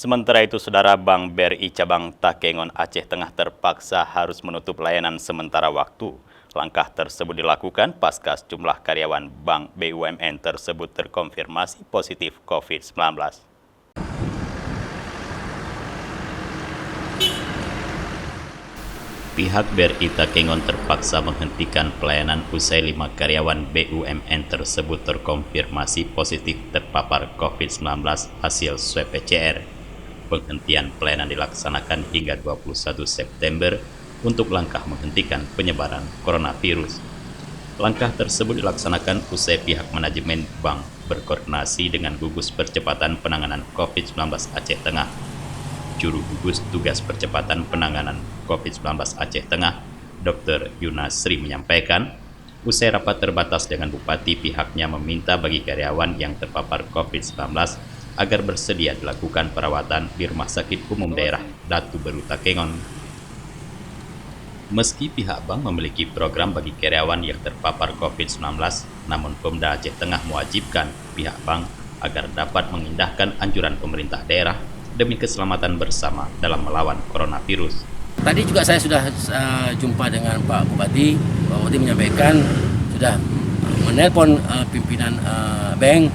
Sementara itu, Saudara, Bank BRI Cabang Takengon Aceh Tengah terpaksa harus menutup layanan sementara waktu. Langkah tersebut dilakukan pasca jumlah karyawan Bank BUMN tersebut terkonfirmasi positif COVID-19. Pihak BRI Takengon terpaksa menghentikan pelayanan usai 5 karyawan BUMN tersebut terkonfirmasi positif terpapar COVID-19 hasil swab PCR. Penghentian pelayanan dilaksanakan hingga 21 September untuk langkah menghentikan penyebaran coronavirus. Langkah tersebut dilaksanakan usai pihak manajemen bank berkoordinasi dengan gugus percepatan penanganan COVID-19 Aceh Tengah. Juru gugus tugas percepatan penanganan COVID-19 Aceh Tengah, Dr. Yunasri menyampaikan, usai rapat terbatas dengan Bupati, pihaknya meminta bagi karyawan yang terpapar COVID-19 agar bersedia dilakukan perawatan di Rumah Sakit Umum Daerah Datu Beru Takengon. Meski pihak bank memiliki program bagi karyawan yang terpapar COVID-19, namun Pemda Aceh Tengah mewajibkan pihak bank agar dapat mengindahkan anjuran pemerintah daerah demi keselamatan bersama dalam melawan coronavirus. Tadi juga saya sudah jumpa dengan Pak Bupati. Pak Bupati menyampaikan sudah menelpon pimpinan bank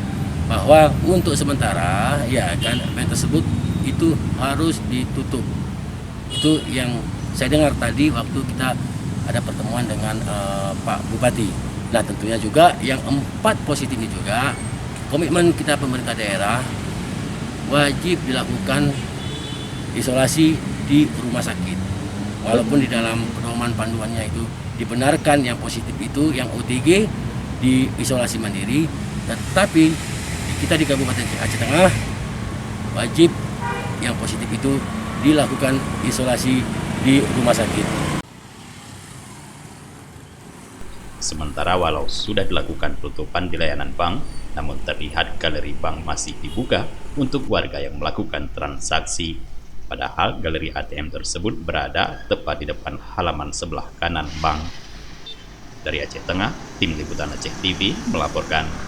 bahwa untuk sementara ya kan bank tersebut itu harus ditutup. Itu yang saya dengar tadi waktu kita ada pertemuan dengan Pak Bupati. Nah tentunya juga yang 4 positif ini juga komitmen kita pemerintah daerah wajib dilakukan isolasi di rumah sakit. Walaupun di dalam pedoman panduannya itu dibenarkan yang positif itu yang OTG di isolasi mandiri, tetapi kita di Kabupaten Aceh Tengah wajib yang positif itu dilakukan isolasi di rumah sakit. Sementara walau sudah dilakukan penutupan di layanan bank, namun terlihat galeri bank masih dibuka untuk warga yang melakukan transaksi. Padahal galeri ATM tersebut berada tepat di depan halaman sebelah kanan bank. Dari Aceh Tengah, Tim Liputan Aceh TV melaporkan.